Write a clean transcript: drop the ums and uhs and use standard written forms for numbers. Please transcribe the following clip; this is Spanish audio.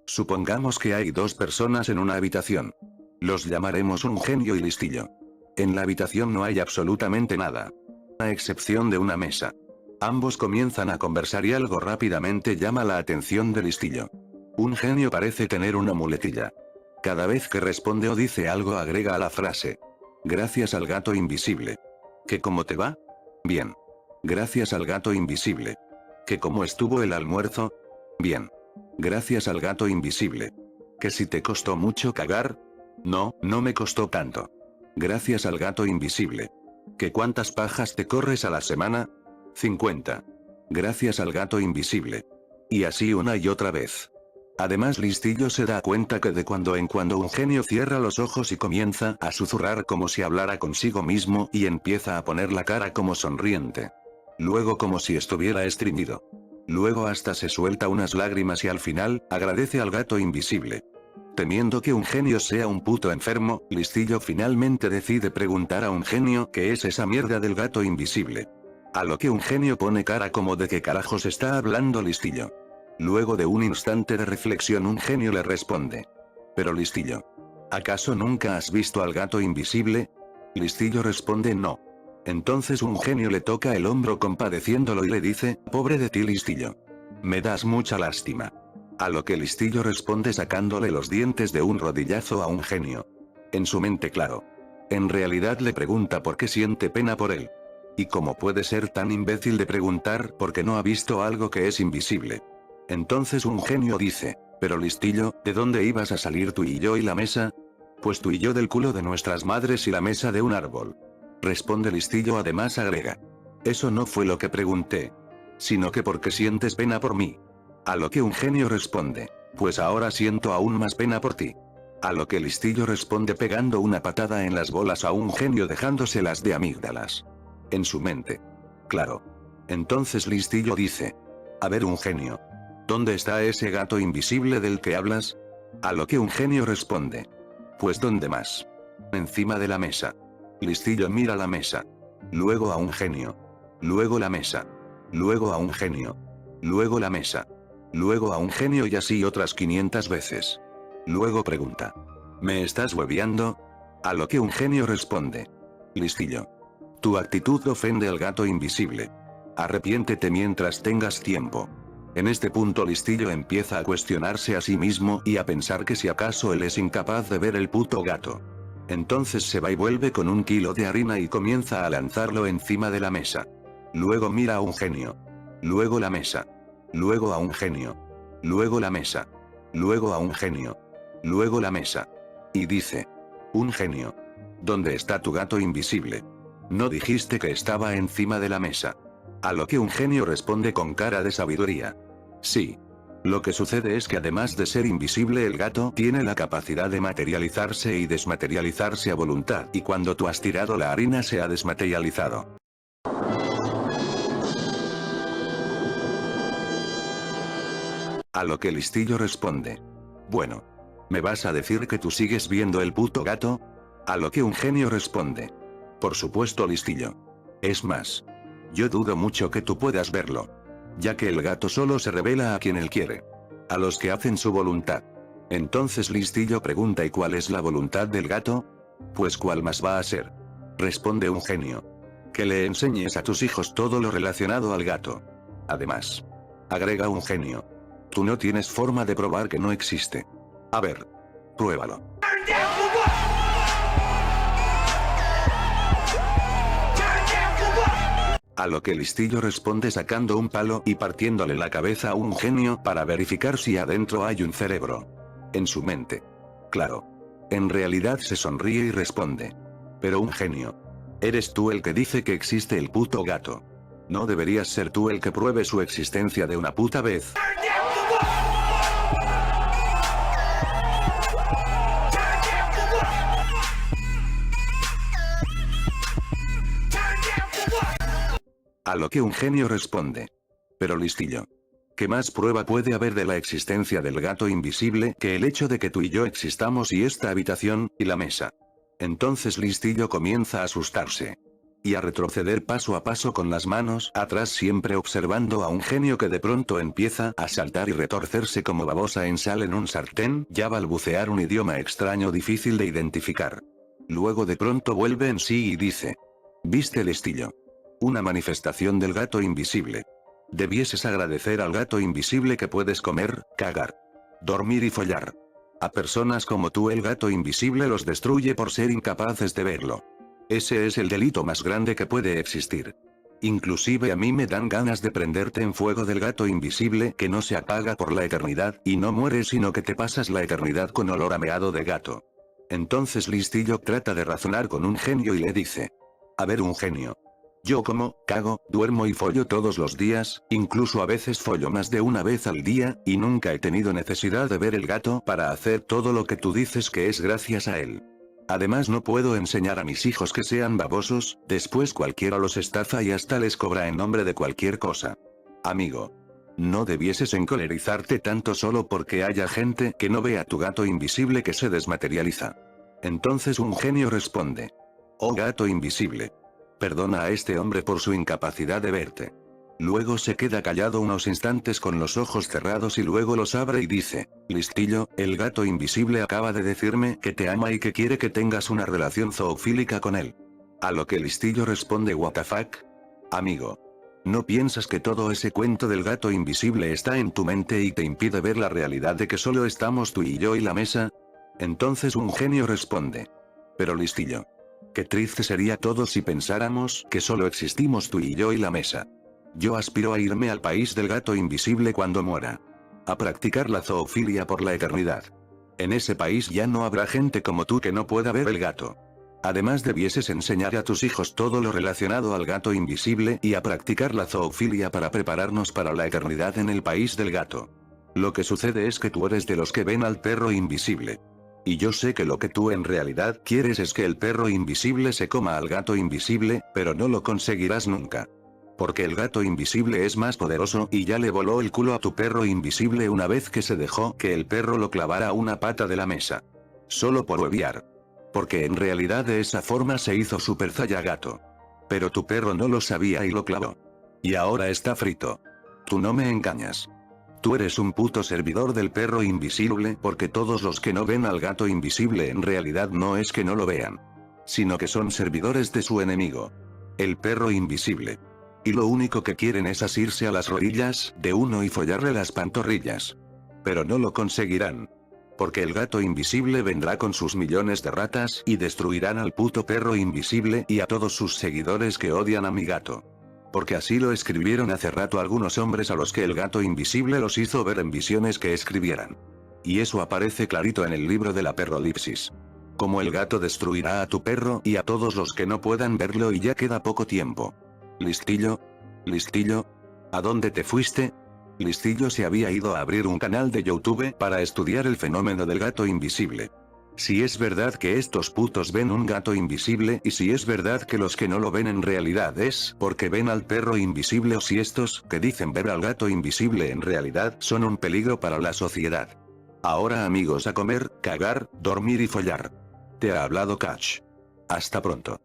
Supongamos que hay dos personas en una habitación. Los llamaremos un genio y listillo. En la habitación no hay absolutamente nada. A excepción de una mesa. Ambos comienzan a conversar y algo rápidamente llama la atención de listillo. Un genio parece tener una muletilla. Cada vez que responde o dice algo agrega a la frase. Gracias al gato invisible. ¿Que cómo te va? Bien. Gracias al gato invisible. ¿Que cómo estuvo el almuerzo? Bien. Gracias al gato invisible. ¿Que si te costó mucho cagar? No, no me costó tanto. Gracias al gato invisible. ¿Que cuántas pajas te corres a la semana? 50. Gracias al gato invisible. Y así una y otra vez. Además listillo se da cuenta que de cuando en cuando un genio cierra los ojos y comienza a susurrar como si hablara consigo mismo y empieza a poner la cara como sonriente. Luego como si estuviera estreñido. Luego hasta se suelta unas lágrimas y al final, agradece al gato invisible. Temiendo que un genio sea un puto enfermo, listillo finalmente decide preguntar a un genio qué es esa mierda del gato invisible. A lo que un genio pone cara como de qué carajos está hablando listillo. Luego de un instante de reflexión un genio le responde. Pero listillo. ¿Acaso nunca has visto al gato invisible? Listillo responde no. Entonces un genio le toca el hombro compadeciéndolo y le dice, pobre de ti listillo. Me das mucha lástima. A lo que listillo responde sacándole los dientes de un rodillazo a un genio. En su mente claro. En realidad le pregunta por qué siente pena por él. Y cómo puede ser tan imbécil de preguntar porque no ha visto algo que es invisible. Entonces un genio dice, pero listillo, ¿de dónde ibas a salir tú y yo y la mesa? Pues tú y yo del culo de nuestras madres y la mesa de un árbol. Responde listillo además agrega. Eso no fue lo que pregunté. Sino que porque sientes pena por mí. A lo que un genio responde, pues ahora siento aún más pena por ti. A lo que listillo responde pegando una patada en las bolas a un genio dejándoselas de amígdalas. En su mente. Claro. Entonces listillo dice. A ver un genio. ¿Dónde está ese gato invisible del que hablas? A lo que un genio responde. Pues ¿dónde más? Encima de la mesa. Listillo mira la mesa. Luego a un genio. Luego la mesa. Luego a un genio. Luego la mesa. Luego a un genio y así otras 500 veces. Luego pregunta. ¿Me estás hueviando? A lo que un genio responde. Listillo. Tu actitud ofende al gato invisible. Arrepiéntete mientras tengas tiempo. En este punto listillo empieza a cuestionarse a sí mismo y a pensar que si acaso él es incapaz de ver el puto gato. Entonces se va y vuelve con un kilo de harina y comienza a lanzarlo encima de la mesa. Luego mira a un genio. Luego la mesa. Luego a un genio. Luego la mesa. Luego a un genio. Luego la mesa. Y dice. Un genio. ¿Dónde está tu gato invisible? No dijiste que estaba encima de la mesa. A lo que un genio responde con cara de sabiduría. Sí. Lo que sucede es que además de ser invisible el gato tiene la capacidad de materializarse y desmaterializarse a voluntad y cuando tú has tirado la harina se ha desmaterializado. A lo que listillo responde. Bueno. ¿Me vas a decir que tú sigues viendo el puto gato? A lo que un genio responde. Por supuesto listillo. Es más. Yo dudo mucho que tú puedas verlo. Ya que el gato solo se revela a quien él quiere. A los que hacen su voluntad. Entonces listillo pregunta ¿y cuál es la voluntad del gato? Pues ¿cuál más va a ser? Responde un genio. Que le enseñes a tus hijos todo lo relacionado al gato. Además. Agrega un genio. Tú no tienes forma de probar que no existe. A ver. Pruébalo. A lo que listillo responde sacando un palo y partiéndole la cabeza a un genio para verificar si adentro hay un cerebro. En su mente. Claro. En realidad se sonríe y responde. Pero un genio. Eres tú el que dice que existe el puto gato. ¿No deberías ser tú el que pruebe su existencia de una puta vez? A lo que un genio responde. Pero listillo. ¿Qué más prueba puede haber de la existencia del gato invisible que el hecho de que tú y yo existamos y esta habitación, y la mesa? Entonces Listillo comienza a asustarse. Y a retroceder paso a paso con las manos atrás, siempre observando a un genio que de pronto empieza a saltar y retorcerse como babosa en sal en un sartén, ya balbucear un idioma extraño difícil de identificar. Luego de pronto vuelve en sí y dice: ¿Viste, Listillo? Una manifestación del gato invisible. Debieses agradecer al gato invisible que puedes comer, cagar, dormir y follar. A personas como tú el gato invisible los destruye por ser incapaces de verlo. Ese es el delito más grande que puede existir. Inclusive a mí me dan ganas de prenderte en fuego del gato invisible que no se apaga por la eternidad y no mueres, sino que te pasas la eternidad con olor a meado de gato. Entonces Listillo trata de razonar con un genio y le dice: a ver, un genio. Yo como, cago, duermo y follo todos los días, incluso a veces follo más de una vez al día, y nunca he tenido necesidad de ver el gato para hacer todo lo que tú dices que es gracias a él. Además no puedo enseñar a mis hijos que sean babosos, después cualquiera los estafa y hasta les cobra en nombre de cualquier cosa. Amigo, no debieses encolerizarte tanto solo porque haya gente que no ve a tu gato invisible que se desmaterializa. Entonces un genio responde: oh gato invisible, perdona a este hombre por su incapacidad de verte. Luego se queda callado unos instantes con los ojos cerrados y luego los abre y dice: Listillo, el gato invisible acaba de decirme que te ama y que quiere que tengas una relación zoofílica con él. A lo que Listillo responde: what the fuck? Amigo, ¿no piensas que todo ese cuento del gato invisible está en tu mente y te impide ver la realidad de que solo estamos tú y yo y la mesa? Entonces un genio responde: pero Listillo, qué triste sería todo si pensáramos que solo existimos tú y yo y la mesa. Yo aspiro a irme al país del gato invisible cuando muera. A practicar la zoofilia por la eternidad. En ese país ya no habrá gente como tú que no pueda ver el gato. Además debieses enseñar a tus hijos todo lo relacionado al gato invisible y a practicar la zoofilia para prepararnos para la eternidad en el país del gato. Lo que sucede es que tú eres de los que ven al perro invisible. Y yo sé que lo que tú en realidad quieres es que el perro invisible se coma al gato invisible, pero no lo conseguirás nunca. Porque el gato invisible es más poderoso y ya le voló el culo a tu perro invisible una vez que se dejó que el perro lo clavara una pata de la mesa. Solo por hueviar. Porque en realidad de esa forma se hizo Super Gato. Pero tu perro no lo sabía y lo clavó. Y ahora está frito. Tú no me engañas. Tú eres un puto servidor del perro invisible porque todos los que no ven al gato invisible en realidad no es que no lo vean. Sino que son servidores de su enemigo. El perro invisible. Y lo único que quieren es asirse a las rodillas de uno y follarle las pantorrillas. Pero no lo conseguirán. Porque el gato invisible vendrá con sus millones de ratas y destruirán al puto perro invisible y a todos sus seguidores que odian a mi gato. Porque así lo escribieron hace rato algunos hombres a los que el gato invisible los hizo ver en visiones que escribieran. Y eso aparece clarito en el libro de la Perrolipsis. Como el gato destruirá a tu perro y a todos los que no puedan verlo y ya queda poco tiempo. Listillo. Listillo. ¿A dónde te fuiste? Listillo se había ido a abrir un canal de YouTube para estudiar el fenómeno del gato invisible. Si es verdad que estos putos ven un gato invisible y si es verdad que los que no lo ven en realidad es porque ven al perro invisible o si estos que dicen ver al gato invisible en realidad son un peligro para la sociedad. Ahora amigos, a comer, cagar, dormir y follar. Te ha hablado Catch. Hasta pronto.